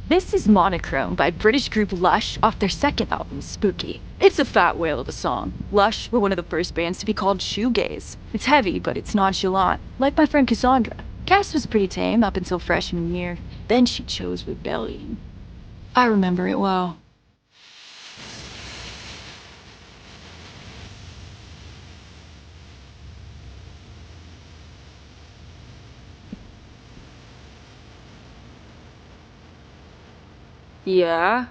This is Monochrome by British group Lush off their second album, Spooky. It's a fat whale of a song. Lush were one of the first bands to be called shoegaze. It's heavy, but it's nonchalant, like my friend Cassandra. Cass was pretty tame up until freshman year. Then she chose rebellion. I remember it well. Yeah?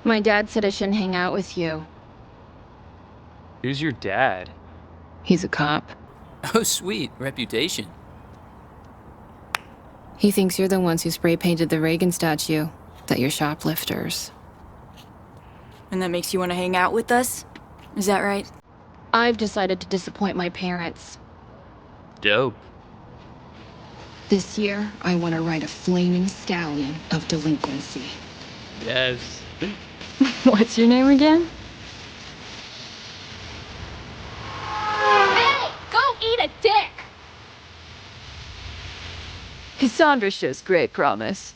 My dad said I shouldn't hang out with you. Who's your dad? He's a cop. Oh, sweet. Reputation. He thinks you're the ones who spray painted the Reagan statue, that you're shoplifters. And that makes you want to hang out with us? Is that right? I've decided to disappoint my parents. Dope. This year, I want to ride a flaming stallion of delinquency. Yes. What's your name again? Hey! Go eat a dick! Cassandra shows great promise.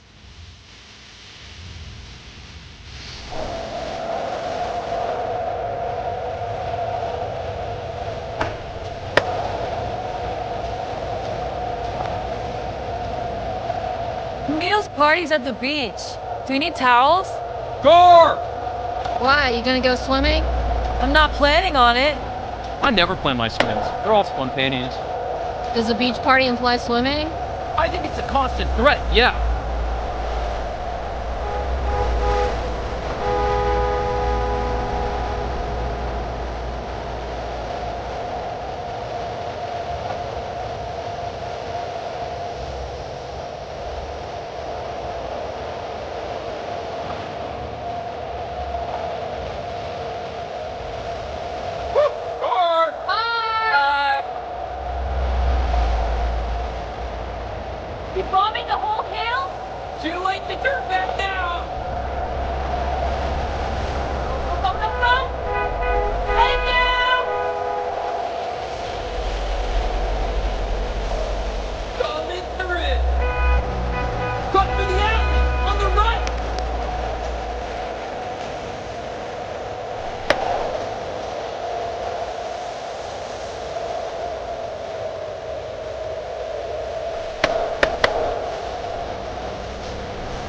Meals parties at the beach. Do you need towels? Score! Why, you gonna go swimming? I'm not planning on it. I never plan my swims. They're all spontaneous. Does a beach party imply swimming? I think it's a constant threat, yeah. You bombing the whole hill? Too late to turn back now! Go, go, go! Thank you! Coming through it! Cut through the alley! On the right!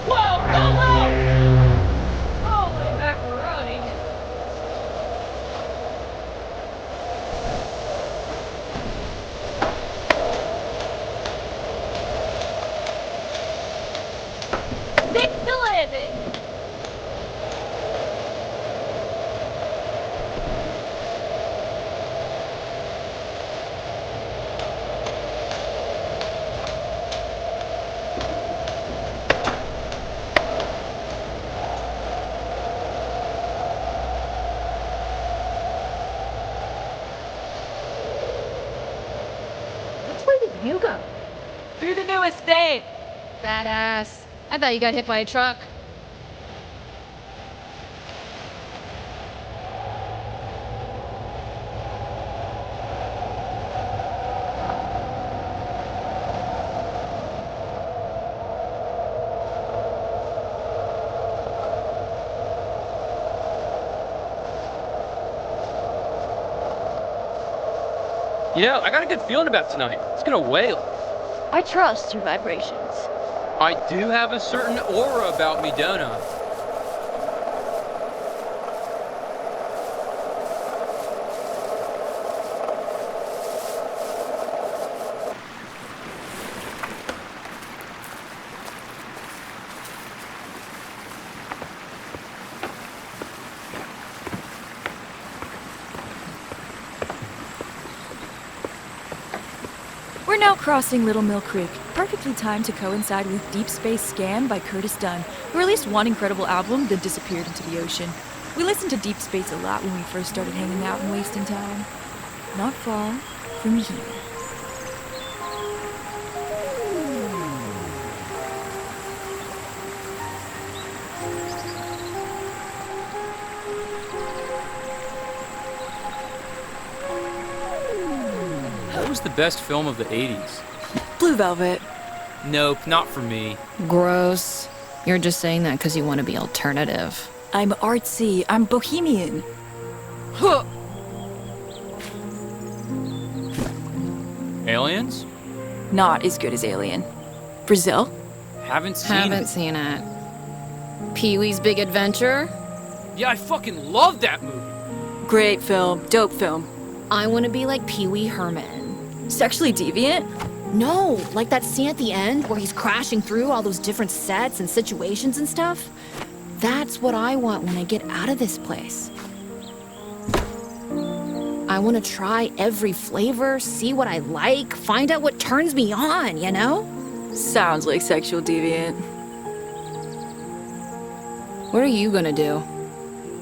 Whoa, go, holy macaroni! Stick to living! Which way did you go? Through the new estate! Badass. I thought you got hit by a truck. You know, I got a good feeling about tonight. It's gonna wail. I trust your vibrations. I do have a certain aura about me, don't I? We're now crossing Little Mill Creek, perfectly timed to coincide with Deep Space Scan by Curtis Dunn, who released one incredible album, then disappeared into the ocean. We listened to Deep Space a lot when we first started hanging out and wasting time. Not far from here. What was the best film of the 80s? Blue Velvet. Nope, not for me. Gross. You're just saying that because you want to be alternative. I'm artsy. I'm bohemian. Huh. Aliens? Not as good as Alien. Brazil? Haven't seen Haven't it. seen it. Pee-wee's Big Adventure? Yeah, I fucking love that movie. Great film. Dope film. I want to be like Pee-wee Herman. Sexually deviant? No, like that scene at the end where he's crashing through all those different sets and situations and stuff. That's what I want when I get out of this place. I want to try every flavor, see what I like, find out what turns me on, you know? Sounds like sexual deviant. What are you gonna do?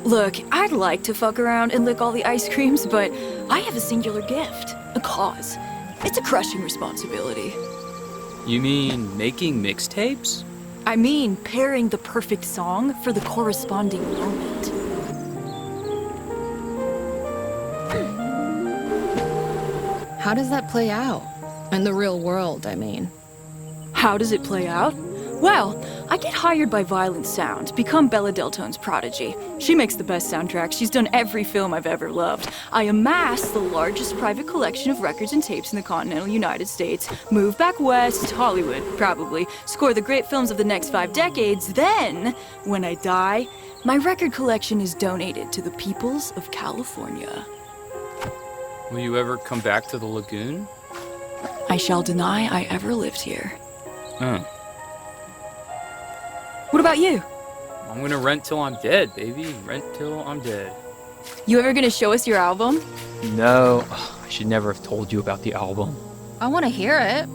Look, I'd like to fuck around and lick all the ice creams, but I have a singular gift. A cause. It's a crushing responsibility. You mean making mixtapes? I mean, pairing the perfect song for the corresponding moment. How does that play out? In the real world, I mean. How does it play out? Well, I get hired by Violent Sound, become Bella Deltone's prodigy. She makes the best soundtrack. She's done every film I've ever loved. I amass the largest private collection of records and tapes in the continental United States, move back west, Hollywood, probably, score the great films of the next 5 decades. Then, when I die, my record collection is donated to the peoples of California. Will you ever come back to the lagoon? I shall deny I ever lived here. Oh. What about you? I'm gonna rent till I'm dead, baby. Rent till I'm dead. You ever gonna show us your album? No, I should never have told you about the album. I want to hear it.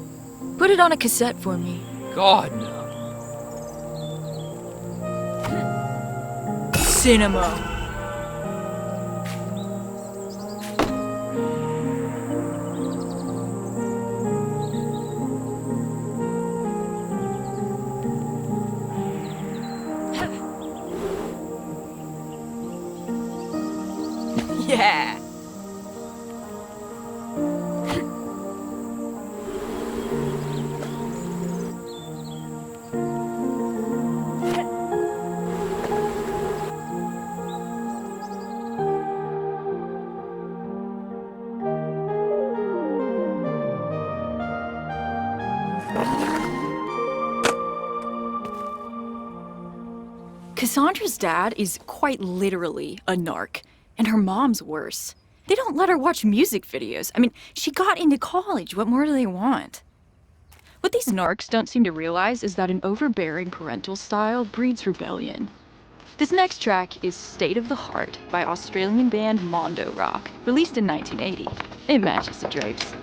Put it on a cassette for me. God, no. Cinema. Yeah. Cassandra's dad is quite literally a narc, and her mom's worse. They don't let her watch music videos. I mean, she got into college. What more do they want? What these narcs don't seem to realize is that an overbearing parental style breeds rebellion. This next track is State of the Heart by Australian band Mondo Rock, released in 1980. It matches the drapes.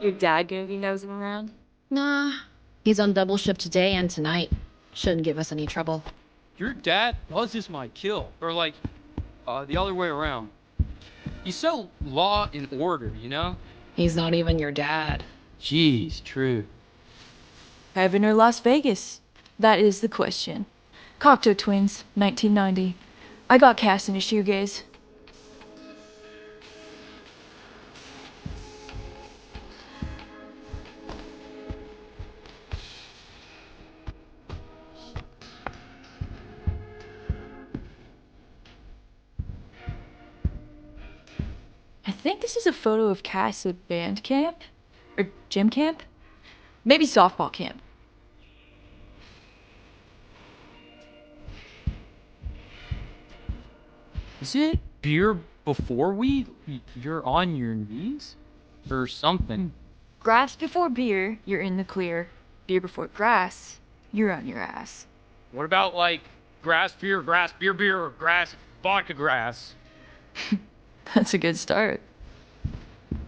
Your dad gonna be nosing around? Nah. He's on double shift today and tonight. Shouldn't give us any trouble. Your dad was just my kill. Or like, the other way around. He's so law and order, you know? He's not even your dad. Jeez, true. Heaven or Las Vegas? That is the question. Cocteau Twins, 1990. I got cast in a shoegaze. I think this is a photo of Cass at band camp? Or gym camp? Maybe softball camp. Is it beer before weed? You're on your knees? Or something. Grass before beer, you're in the clear. Beer before grass, you're on your ass. What about like grass, beer, or grass, vodka grass? That's a good start.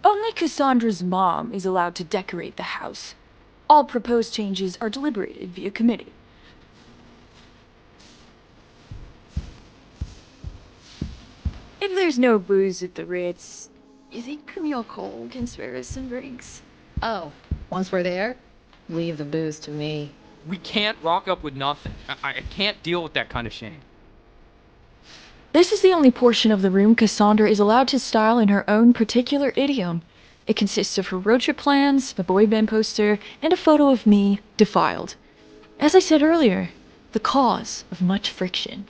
Only Cassandra's mom is allowed to decorate the house. All proposed changes are deliberated via committee. If there's no booze at the Ritz, you think Camille Cole can spare us some drinks? Oh, once we're there, leave the booze to me. We can't rock up with nothing. I can't deal with that kind of shame. This is the only portion of the room Cassandra is allowed to style in her own particular idiom. It consists of her road trip plans, a boy band poster, and a photo of me, defiled. As I said earlier, the cause of much friction.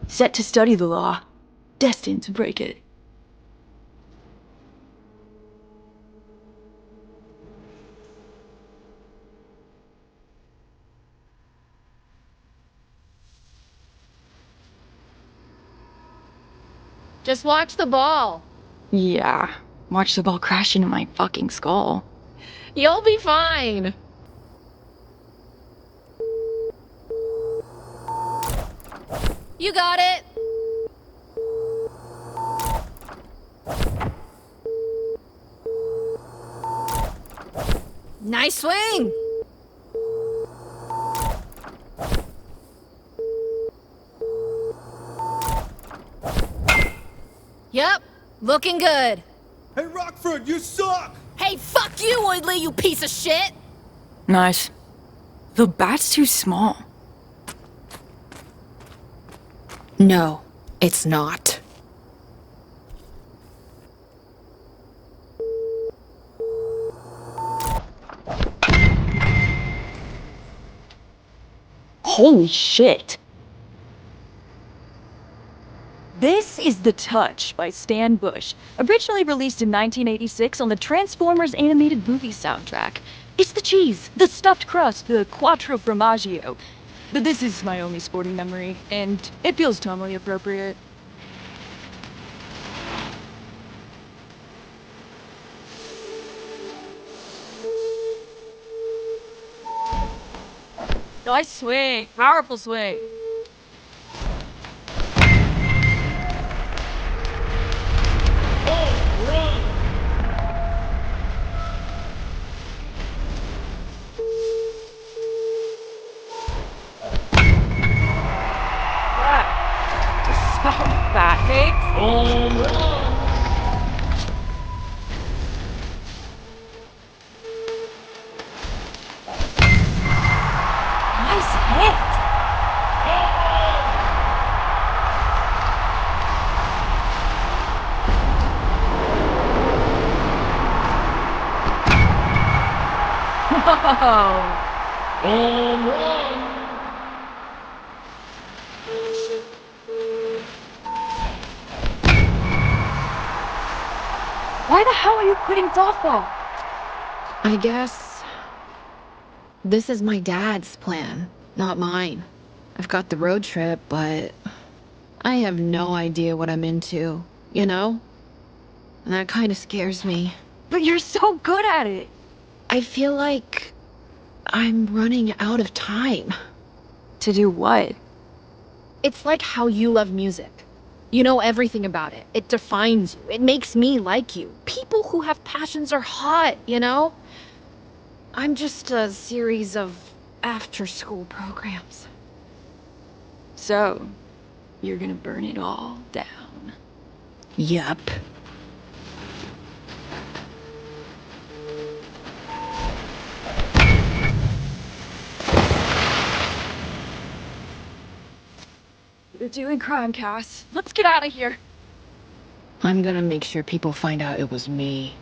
Set to study the law, destined to break it. Just watch the ball. Yeah, watch the ball crash into my fucking skull. You'll be fine. You got it. Nice swing. Yep, looking good. Hey, Rockford, you suck! Hey, fuck you, Woodley, you piece of shit! Nice. The bat's too small. No, it's not. Holy shit. This is The Touch by Stan Bush, originally released in 1986 on the Transformers animated movie soundtrack. It's the cheese, the stuffed crust, the quattro formaggio. But this is my only sporting memory, and it feels totally appropriate. Nice swing, powerful swing. That makes nice hit. Why the hell are you quitting softball? I guess this is my dad's plan, not mine. I've got the road trip, but I have no idea what I'm into, you know? And that kind of scares me. But you're so good at it. I feel like I'm running out of time. To do what? It's like how you love music. You know everything about it. It defines you. It makes me like you. People who have passions are hot, you know? I'm just a series of after-school programs. So, you're gonna burn it all down. Yup. You're doing crime, Cass. Let's get out of here. I'm gonna make sure people find out it was me.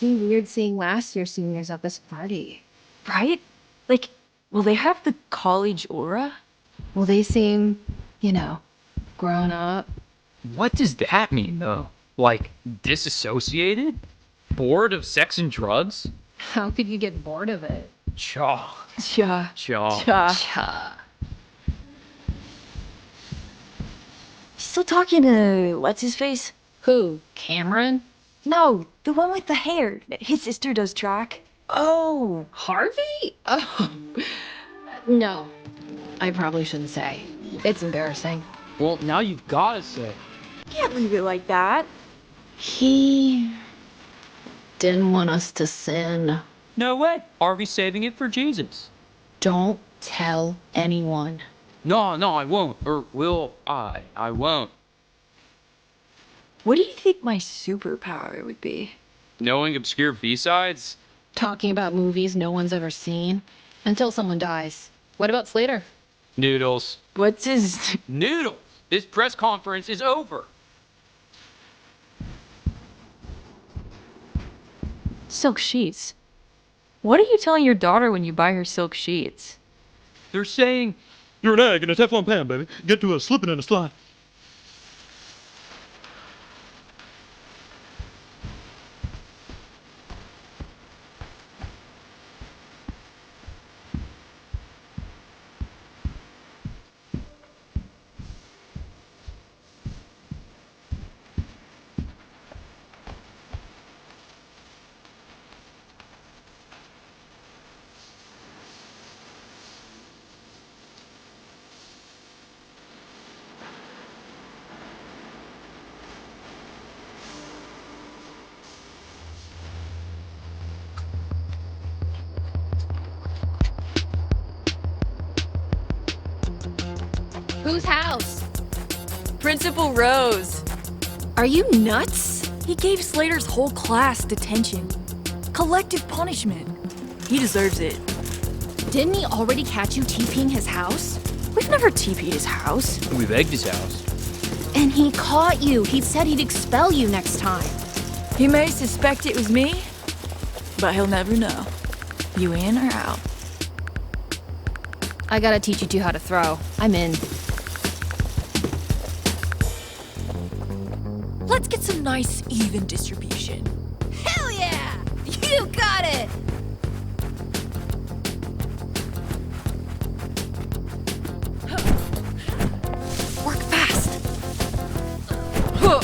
Be weird seeing last year's seniors at this party. Right? Like, will they have the college aura? Well, they seem, you know, grown up. What does that mean, though? Like, disassociated? Bored of sex and drugs? How could you get bored of it? Chaw. Yeah. Chaw. Cha. Still talking to what's-his-face? Who? Cameron? No, the one with the hair. His sister does track. Oh, Harvey? Oh, No, I probably shouldn't say. It's embarrassing. Well, now you've gotta say. Can't leave it like that. He didn't want us to sin. No way. Are we saving it for Jesus? Don't tell anyone. No, I won't. Or will I? I won't. What do you think my superpower would be? Knowing obscure B-sides? Talking about movies no one's ever seen. Until someone dies. What about Slater? Noodles. What's his... Noodles! This press conference is over. Silk sheets. What are you telling your daughter when you buy her silk sheets? They're saying, You're an egg in a Teflon pan, baby. Get to a slipping and a slide. Whose house? Principal Rose. Are you nuts? He gave Slater's whole class detention. Collective punishment. He deserves it. Didn't he already catch you TPing his house? We've never TP'd his house. We've egged his house. And he caught you. He said he'd expel you next time. He may suspect it was me, but he'll never know. You in or out? I gotta teach you two how to throw. I'm in. Let's get some nice, even distribution. Hell yeah! You got it! Work fast. All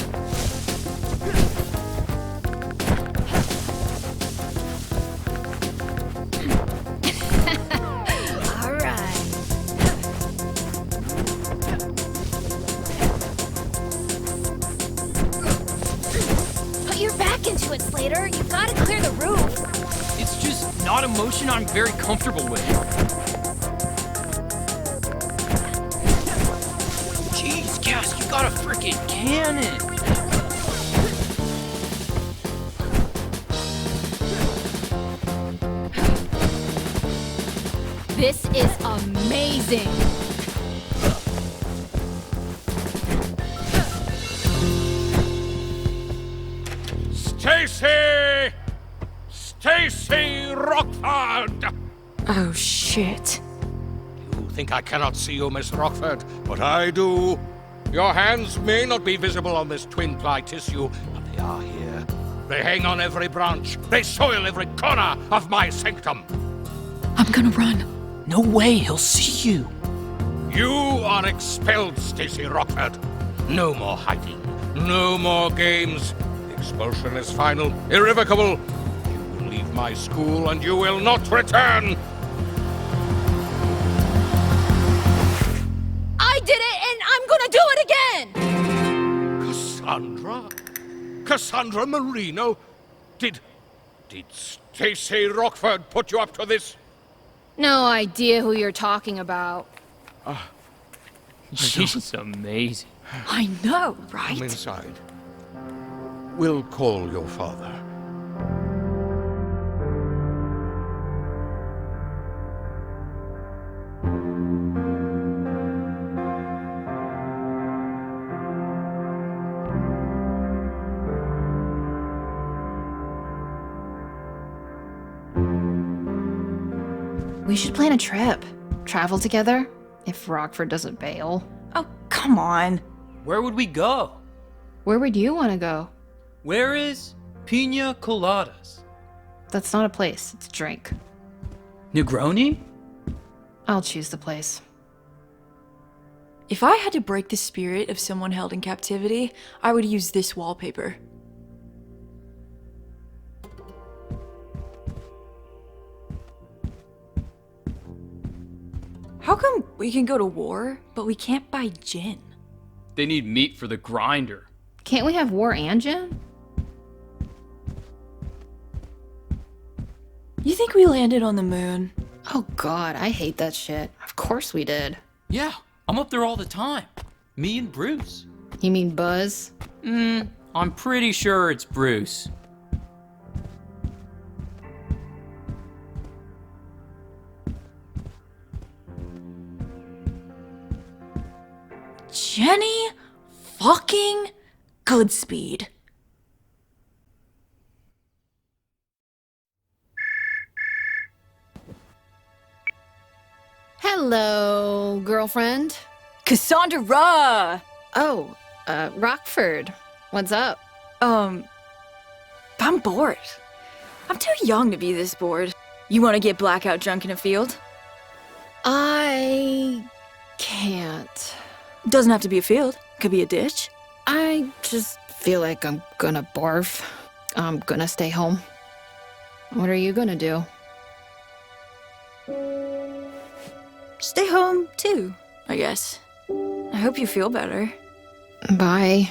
right. Put your back into it, Slater. You gotta clear the roof. It's just not a motion I'm very comfortable with. Jeez, Cass, you got a freaking cannon. This is amazing. Stacy! Stacy Rockford! Oh, shit. You think I cannot see you, Miss Rockford, but I do. Your hands may not be visible on this twin-ply tissue, but they are here. They hang on every branch. They soil every corner of my sanctum. I'm gonna run. No way, he'll see you. You are expelled, Stacy Rockford. No more hiding. No more games. The expulsion is final, irrevocable. You will leave my school and you will not return. I did it, and I'm gonna do it again! Cassandra? Cassandra Marino? Did Stacy Rockford put you up to this? No idea who you're talking about. She's amazing. I know, right? Come inside. We'll call your father. We should plan a trip. Travel together, if Rockford doesn't bail. Oh, come on. Where would we go? Where would you want to go? Where is Pina Coladas? That's not a place, it's a drink. Negroni? I'll choose the place. If I had to break the spirit of someone held in captivity, I would use this wallpaper. How come we can go to war, but we can't buy gin? They need meat for the grinder. Can't we have war and gin? You think we landed on the moon? Oh god, I hate that shit. Of course we did. Yeah, I'm up there all the time. Me and Bruce. You mean Buzz? I'm pretty sure it's Bruce. Jenny fucking Goodspeed. Hello, girlfriend. Cassandra! Oh, Rockford. What's up? I'm bored. I'm too young to be this bored. You want to get blackout drunk in a field? I can't. Doesn't have to be a field. Could be a ditch. I just feel like I'm gonna barf. I'm gonna stay home. What are you gonna do? Stay home, too, I guess. I hope you feel better. Bye.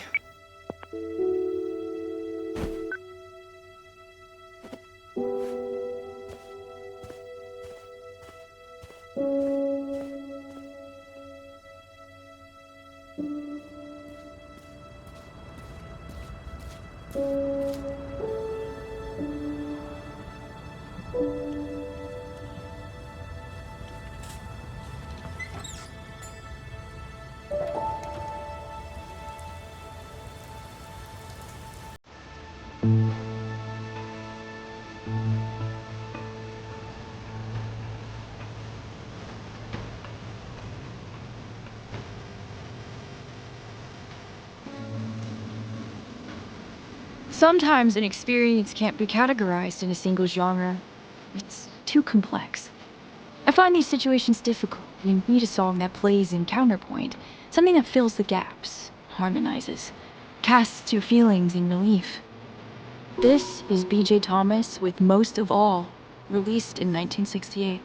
Sometimes an experience can't be categorized in a single genre. It's too complex. I find these situations difficult. You need a song that plays in counterpoint, something that fills the gaps, harmonizes, casts your feelings in relief. This is B.J. Thomas with Most of All, released in 1968.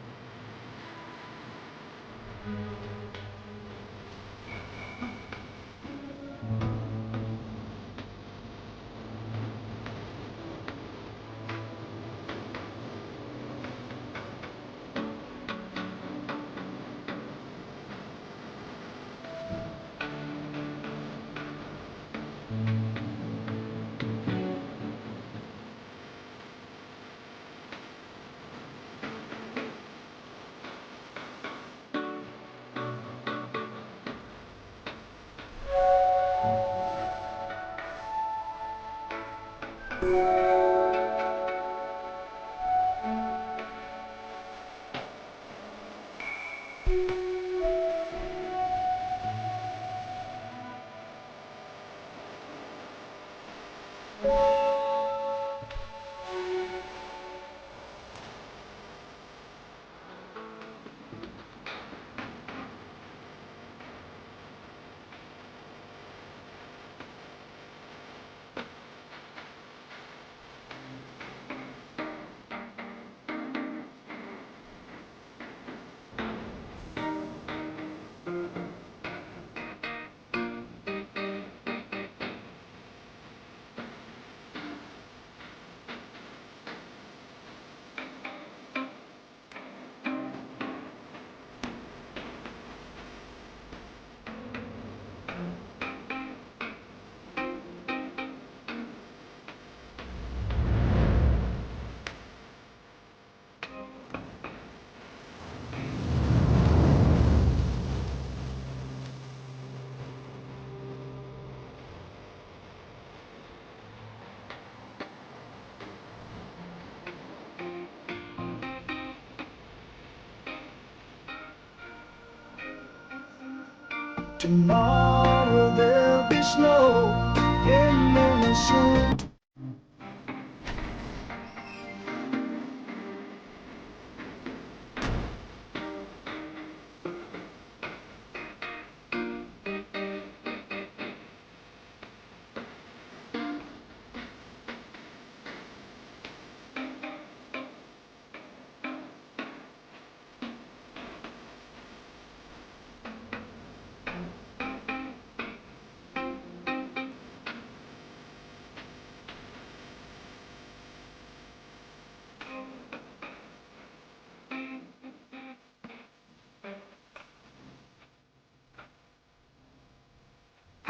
Tomorrow there'll be snow in Minnesota.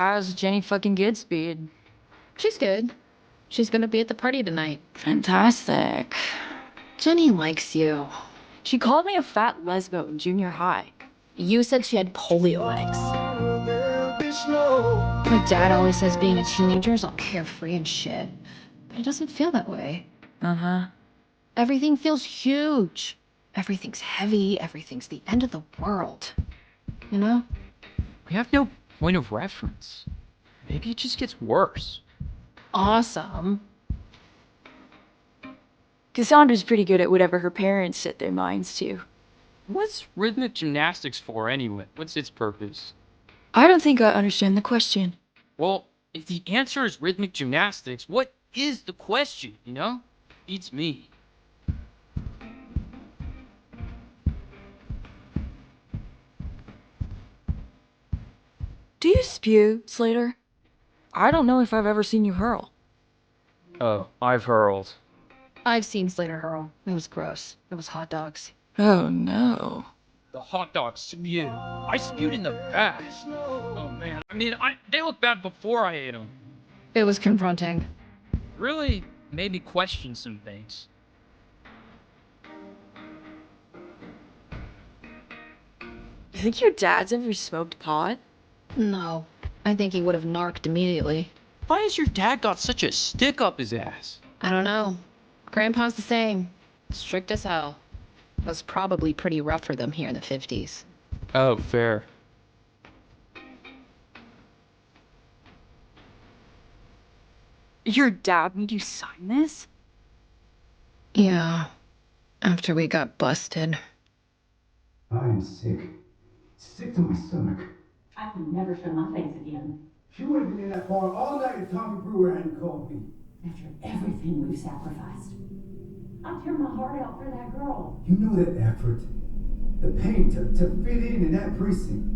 How's Jenny fucking Goodspeed? She's good. She's gonna be at the party tonight. Fantastic. Jenny likes you. She called me a fat lesbo in junior high. You said she had polio legs. There'll be snow. My dad always says being a teenager is all carefree and shit. But it doesn't feel that way. Uh-huh. Everything feels huge. Everything's heavy. Everything's the end of the world. You know? We have no point of reference. Maybe it just gets worse. Awesome. Cassandra's pretty good at whatever her parents set their minds to. What's rhythmic gymnastics for anyway? What's its purpose? I don't think I understand the question. Well, if the answer is rhythmic gymnastics, what is the question, you know? Beats me. Do you spew, Slater? I don't know if I've ever seen you hurl. Oh, I've hurled. I've seen Slater hurl. It was gross. It was hot dogs. Oh no. The hot dog spew. I spewed in the bath. Oh man, I mean, they look bad before I ate them. It was confronting. Really made me question some things. You think your dad's ever smoked pot? No. I think he would have narked immediately. Why has your dad got such a stick up his ass? I don't know. Grandpa's the same. Strict as hell. Was probably pretty rough for them here in the 50s. Oh, fair. Your dad made you sign this? Yeah. After we got busted. I am sick. Sick to my stomach. I will never show my face again. She would have been in that bar all night if Tommy Brewer hadn't called me. After everything we've sacrificed. I tear my heart out for that girl. You know that effort. The pain to fit in that precinct.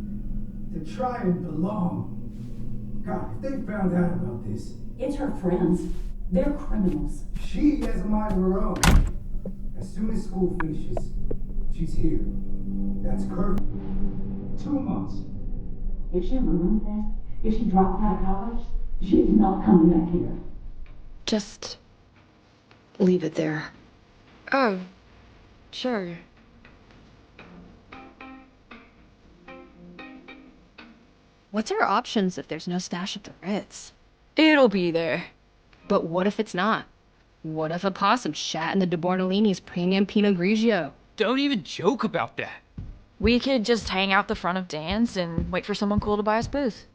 To try and belong. God, if they found out about this. It's her friends. They're criminals. She has a mind of her own. As soon as school finishes, she's here. That's curfew. 2 months. If she ruined this, if she dropped out of college, she's not coming back here. Just leave it there. Oh, sure. What's our options if there's no stash at the Ritz? It'll be there. But what if it's not? What if a possum shat in the De Bortolini's premium Pinot Grigio? Don't even joke about that. We could just hang out the front of Dan's and wait for someone cool to buy us booze.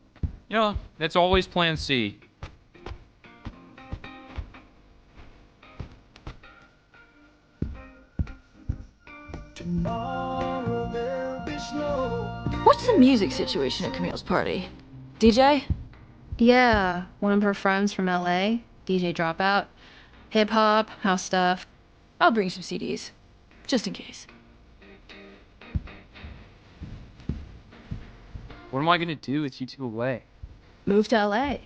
Yeah, that's always plan C. Tomorrow there'll be snow. What's the music situation at Camille's party? DJ? Yeah, one of her friends from LA, DJ Dropout. Hip hop, house stuff. I'll bring some CDs, just in case. What am I gonna do with you two away? Move to LA.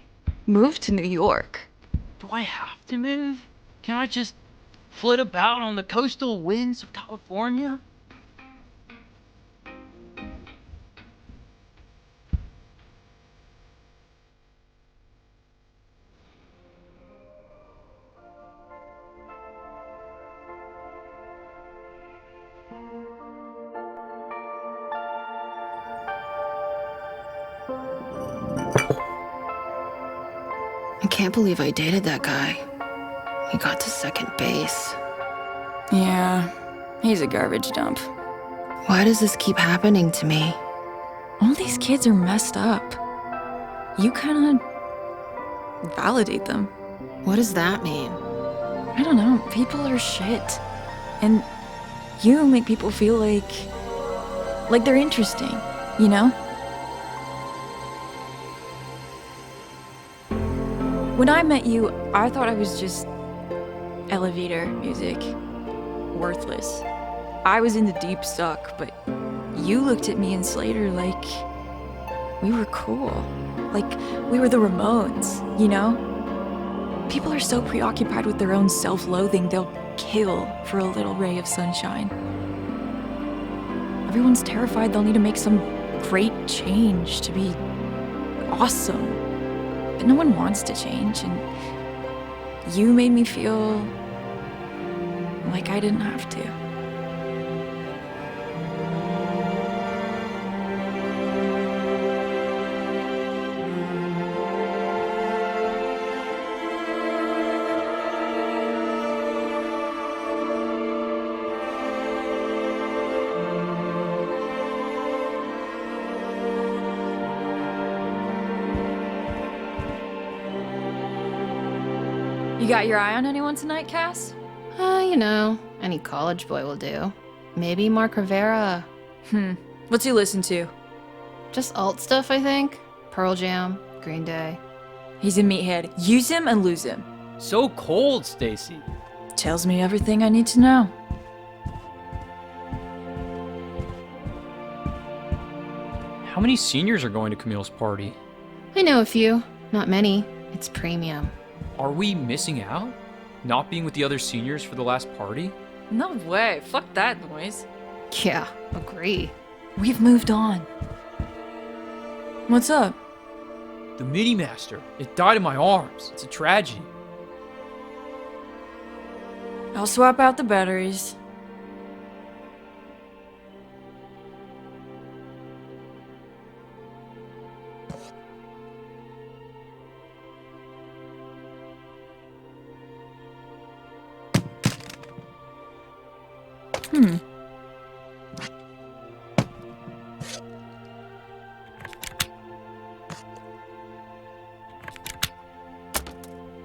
Move to New York. Do I have to move? Can I just flit about on the coastal winds of California? I can't believe I dated that guy. He got to second base. Yeah, he's a garbage dump. Why does this keep happening to me? All these kids are messed up. You kinda validate them. What does that mean? I don't know, people are shit. And you make people feel like they're interesting, you know? When I met you, I thought I was just elevator music. Worthless. I was in the deep suck, but you looked at me and Slater like we were cool. Like we were the Ramones, you know? People are so preoccupied with their own self-loathing, they'll kill for a little ray of sunshine. Everyone's terrified they'll need to make some great change to be awesome. But no one wants to change, and you made me feel like I didn't have to. You got your eye on anyone tonight, Cass? You know, any college boy will do. Maybe Mark Rivera. What's he listen to? Just alt stuff, I think. Pearl Jam, Green Day. He's a meathead. Use him and lose him. So cold, Stacy. Tells me everything I need to know. How many seniors are going to Camille's party? I know a few. Not many. It's premium. Are we missing out? Not being with the other seniors for the last party? No way. Fuck that noise. Yeah, agree. We've moved on. What's up? The Mini Master. It died in my arms. It's a tragedy. I'll swap out the batteries.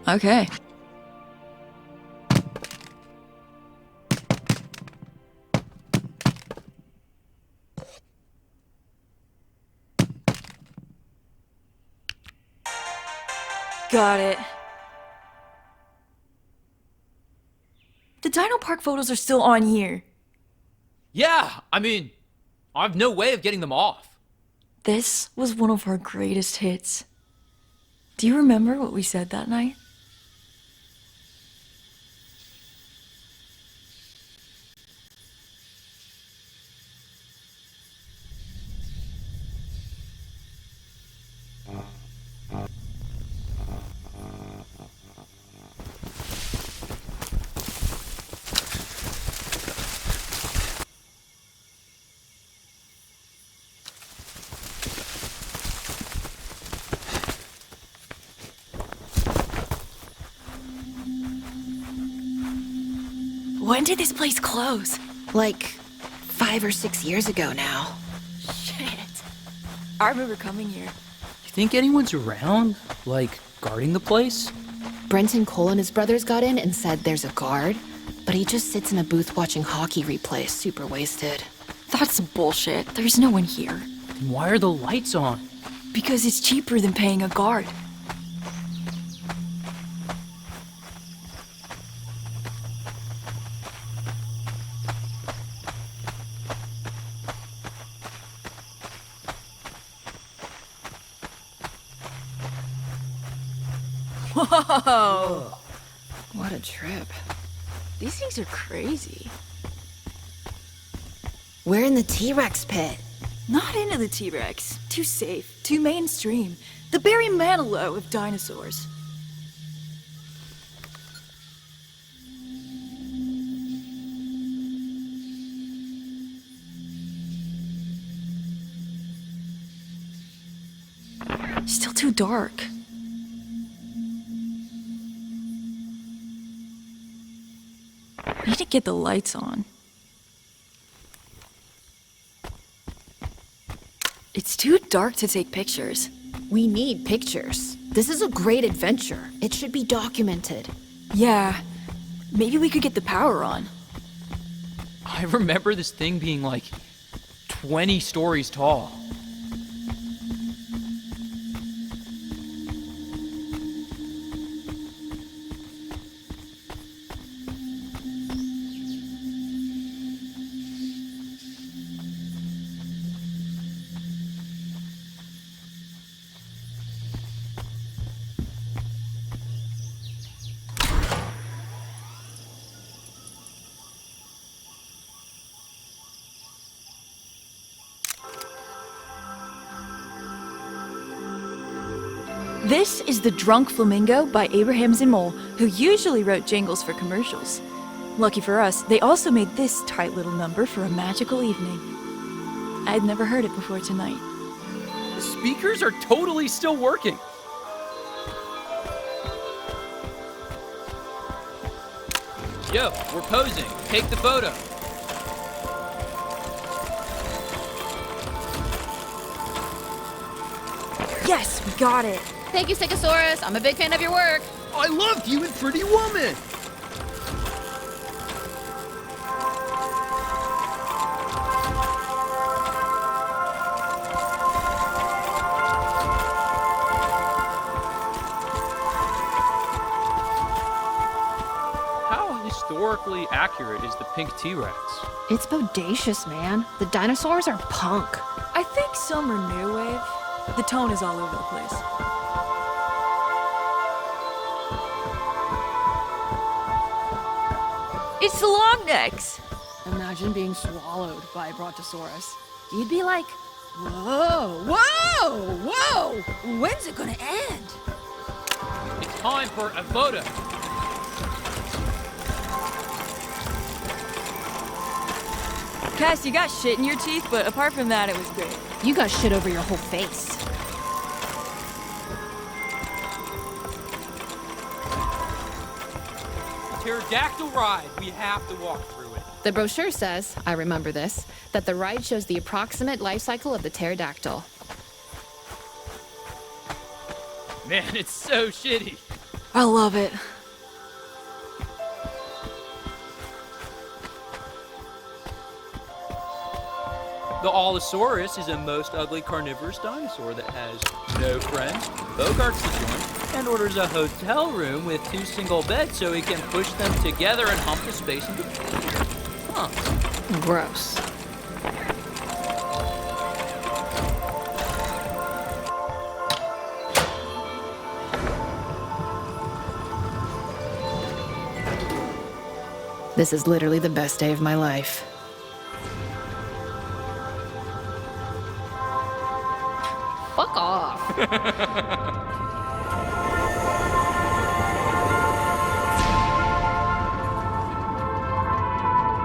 Okay. Got it. The Dino Park photos are still on here. Yeah, I mean, I have no way of getting them off. This was one of our greatest hits. Do you remember what we said that night? When did this place close? Like 5 or 6 years ago now. Shit. I remember coming here. You think anyone's around? Like, guarding the place? Brenton Cole and his brothers got in and said there's a guard, but he just sits in a booth watching hockey replays, super wasted. That's bullshit. There's no one here. Then why are the lights on? Because it's cheaper than paying a guard. Whoa! What a trip. These things are crazy. We're in the T-Rex pit. Not into the T-Rex. Too safe. Too mainstream. The Barry Manilow of dinosaurs. Still too dark. Need to get the lights on. It's too dark to take pictures. We need pictures. This is a great adventure. It should be documented. Yeah, maybe we could get the power on. I remember this thing being like 20 stories tall. This is The Drunk Flamingo by Abraham Zimmel, who usually wrote jingles for commercials. Lucky for us, they also made this tight little number for a magical evening. I'd never heard it before tonight. The speakers are totally still working. Yo, we're posing. Take the photo. Yes, we got it. Thank you, Stegosaurus. I'm a big fan of your work. I loved you in Pretty Woman. How historically accurate is the pink T-Rex? It's bodacious, man. The dinosaurs are punk. I think some are new wave. The tone is all over the place. It's the long necks. Imagine being swallowed by a brontosaurus. You'd be like, whoa, whoa, whoa! When's it gonna end? It's time for a photo. Cass, you got shit in your teeth, but apart from that, it was great. You got shit over your whole face. Pterodactyl ride. We have to walk through it. The brochure says, I remember this, that the ride shows the approximate life cycle of the pterodactyl. Man, it's so shitty. I love it. The Allosaurus is a most ugly carnivorous dinosaur that has no friends, bogarts the joint, and orders a hotel room with 2 single beds so he can push them together and hump the space in between. Huh. Gross. This is literally the best day of my life. Fuck off.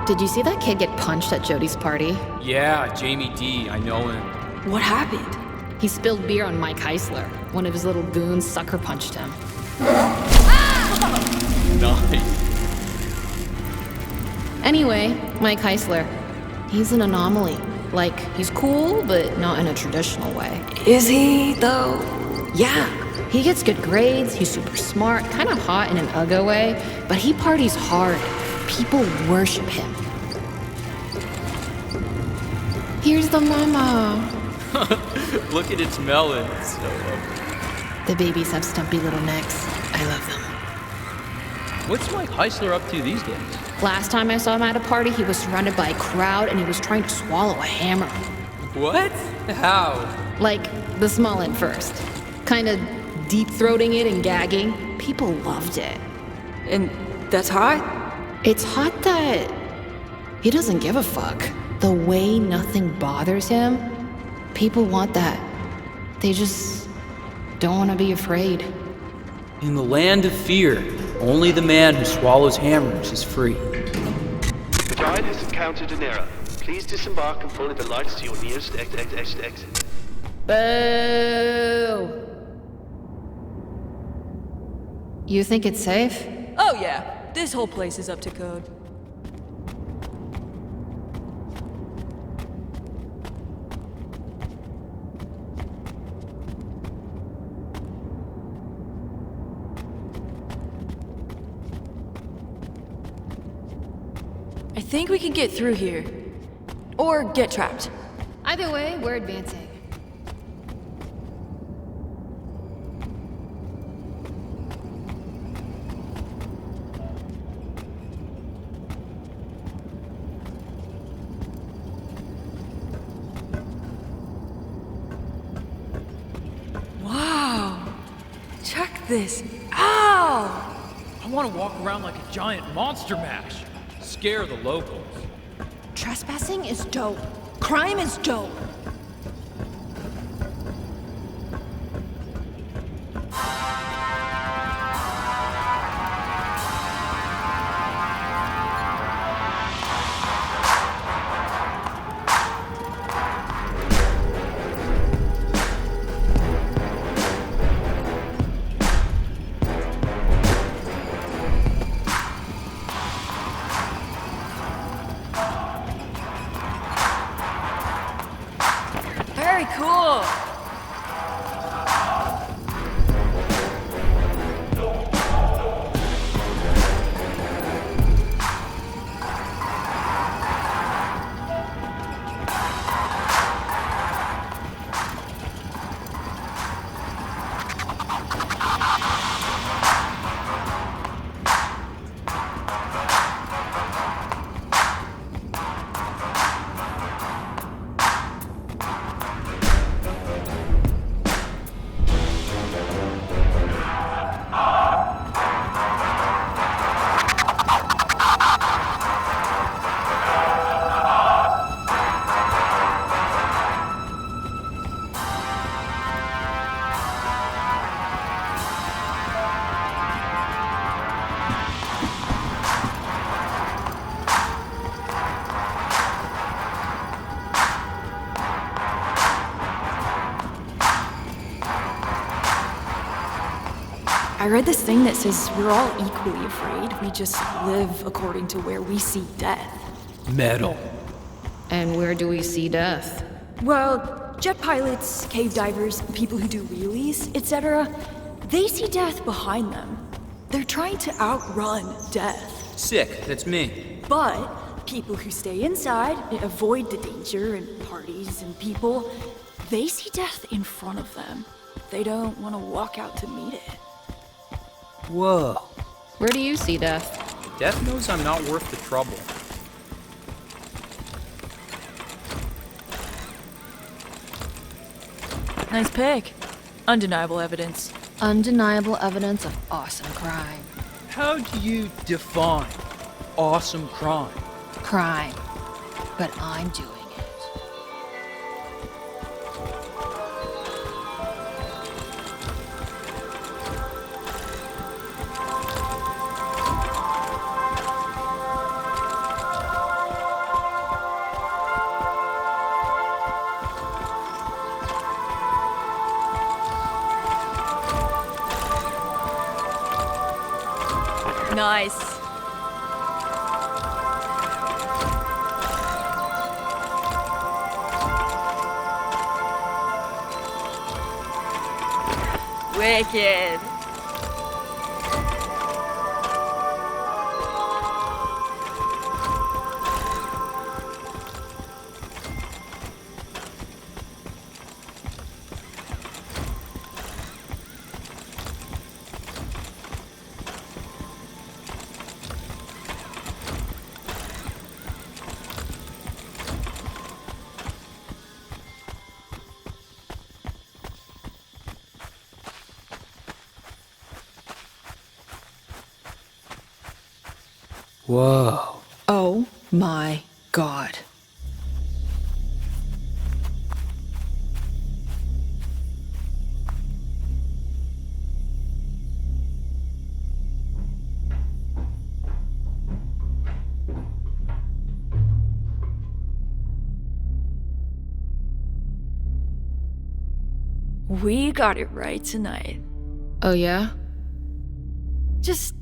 Did you see that kid get punched at Jody's party? Yeah, Jamie D, I know him. What happened? He spilled beer on Mike Heisler. One of his little goons sucker punched him. Nice. Anyway, Mike Heisler, he's an anomaly. Like, he's cool, but not in a traditional way. Is he, though? Yeah, he gets good grades, he's super smart, kind of hot in an uggo way, but he parties hard. People worship him. Here's the mama. Look at its melon. It's so lovely. The babies have stumpy little necks. I love them. What's Mike Heisler up to these days? Last time I saw him at a party, he was surrounded by a crowd and he was trying to swallow a hammer. What? How? Like, the small end first. Kinda deep-throating it and gagging. People loved it. And that's hot? It's hot that he doesn't give a fuck. The way nothing bothers him, people want that. They just don't want to be afraid. In the land of fear, only the man who swallows hammers is free. The guide has encountered an error. Please disembark and follow the lights to your nearest exit. Boo! You think it's safe? Oh yeah, this whole place is up to code. I think we can get through here. Or get trapped. Either way, we're advancing. Wow! Check this out! I want to walk around like a giant monster mash. Scare the locals. Trespassing is dope. Crime is dope. I read this thing that says we're all equally afraid. We just live according to where we see death. Metal. And where do we see death? Well, jet pilots, cave divers, people who do wheelies, etc., they see death behind them. They're trying to outrun death. Sick, that's me. But people who stay inside, avoid the danger and parties and people, they see death in front of them. They don't want to walk out to meet it. Whoa. Where do you see death? Death knows I'm not worth the trouble. Nice pick. Undeniable evidence. Undeniable evidence of awesome crime. How do you define awesome crime? Crime. But I'm doing it. Nice. Wicked. Whoa. Oh my god. We got it right tonight. Oh yeah? Just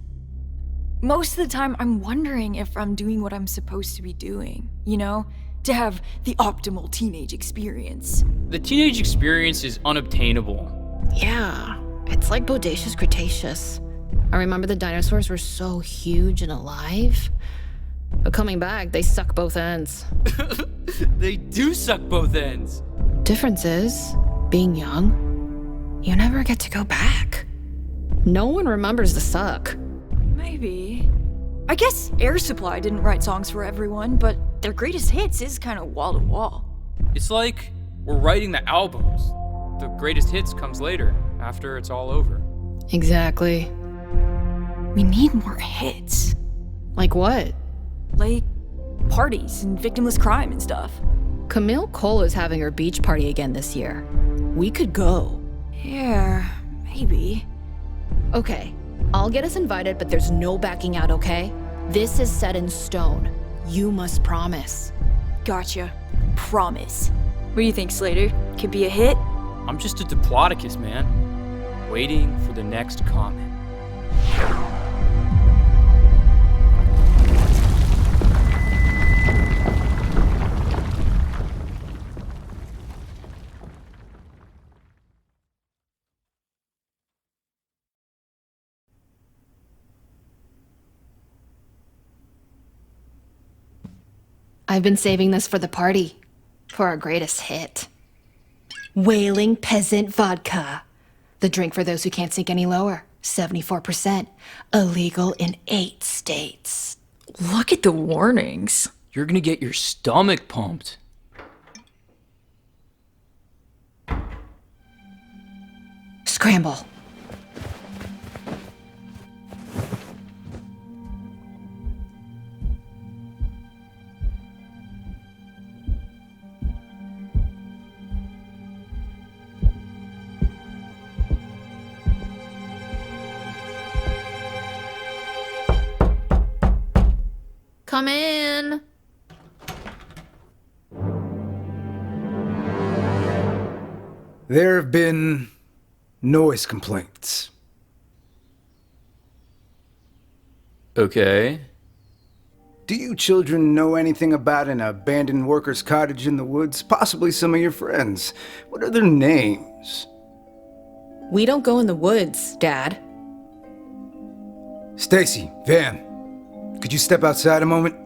most of the time, I'm wondering if I'm doing what I'm supposed to be doing, you know? To have the optimal teenage experience. The teenage experience is unobtainable. Yeah. It's like Bodacious Cretaceous. I remember the dinosaurs were so huge and alive. But coming back, they suck both ends. They do suck both ends. Difference is, being young, you never get to go back. No one remembers the suck. Maybe. I guess Air Supply didn't write songs for everyone, but their greatest hits is kind of wall to wall. It's like we're writing the albums. The greatest hits comes later, after it's all over. Exactly. We need more hits. Like what? Like parties and victimless crime and stuff. Camille Cole is having her beach party again this year. We could go. Yeah, maybe. Okay, I'll get us invited, but there's no backing out, okay? This is set in stone. You must promise. Gotcha. Promise. What do you think, Slater? Could be a hit? I'm just a Diplodocus, man. Waiting for the next comment. I've been saving this for the party. For our greatest hit. Wailing Peasant Vodka. The drink for those who can't sink any lower. 74%. Illegal in 8 states. Look at the warnings. You're gonna get your stomach pumped. Scramble. Come in. There have been noise complaints. Okay. Do you children know anything about an abandoned worker's cottage in the woods? Possibly some of your friends. What are their names? We don't go in the woods, Dad. Stacy, Van, could you step outside a moment?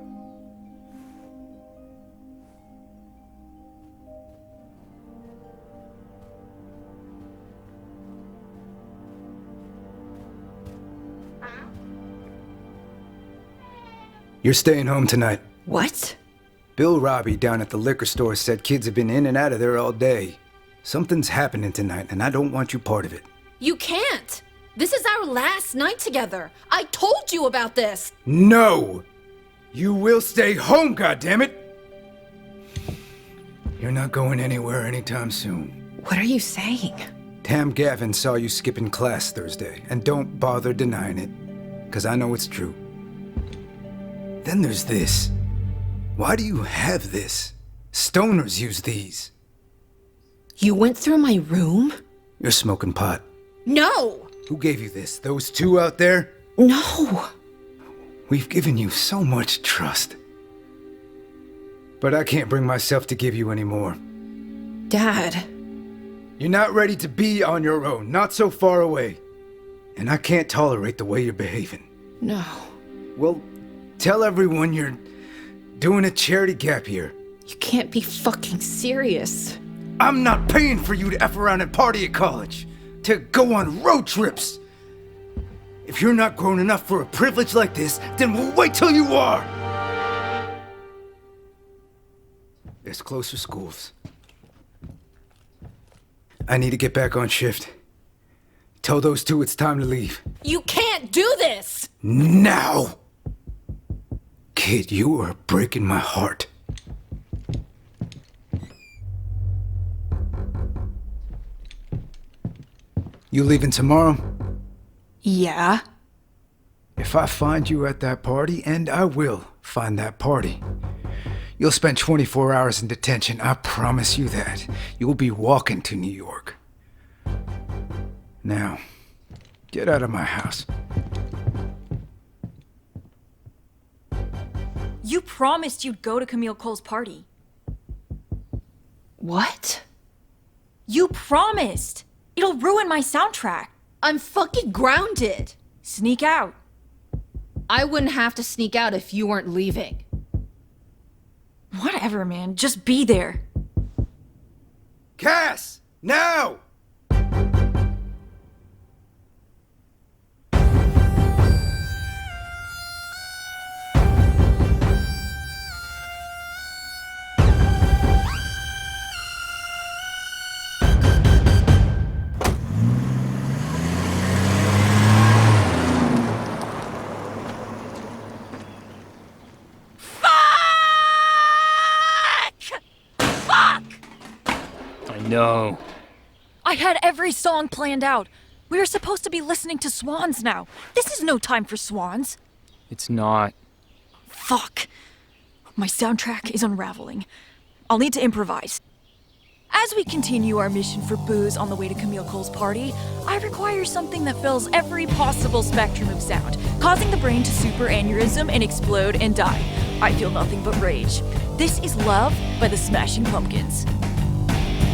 You're staying home tonight. What? Bill Robbie down at the liquor store said kids have been in and out of there all day. Something's happening tonight, and I don't want you part of it. You can't! This is our last night together. I told you about this! No! You will stay home, goddammit! You're not going anywhere anytime soon. What are you saying? Tam Gavin saw you skipping class Thursday, and don't bother denying it, 'cause I know it's true. Then there's this. Why do you have this? Stoners use these. You went through my room? You're smoking pot. No! Who gave you this? Those two out there? No! We've given you so much trust. But I can't bring myself to give you any more. Dad. You're not ready to be on your own, not so far away. And I can't tolerate the way you're behaving. No. Well, tell everyone you're doing a charity gap year. You can't be fucking serious. I'm not paying for you to F around and party at college, to go on road trips. If you're not grown enough for a privilege like this, then we'll wait till you are. There's closer schools. I need to get back on shift. Tell those two it's time to leave. You can't do this! Now! Kid, you are breaking my heart. You leaving tomorrow? Yeah? If I find you at that party, and I will find that party, you'll spend 24 hours in detention. I promise you that. You'll be walking to New York. Now, get out of my house. You promised you'd go to Camille Cole's party. What? You promised! It'll ruin my soundtrack. I'm fucking grounded. Sneak out. I wouldn't have to sneak out if you weren't leaving. Whatever, man. Just be there. Cass! Now! No. I had every song planned out. We were supposed to be listening to Swans now. This is no time for Swans. It's not. Fuck. My soundtrack is unraveling. I'll need to improvise. As we continue our mission for booze on the way to Camille Cole's party, I require something that fills every possible spectrum of sound, causing the brain to superaneurysm and explode and die. I feel nothing but rage. This is Love by the Smashing Pumpkins.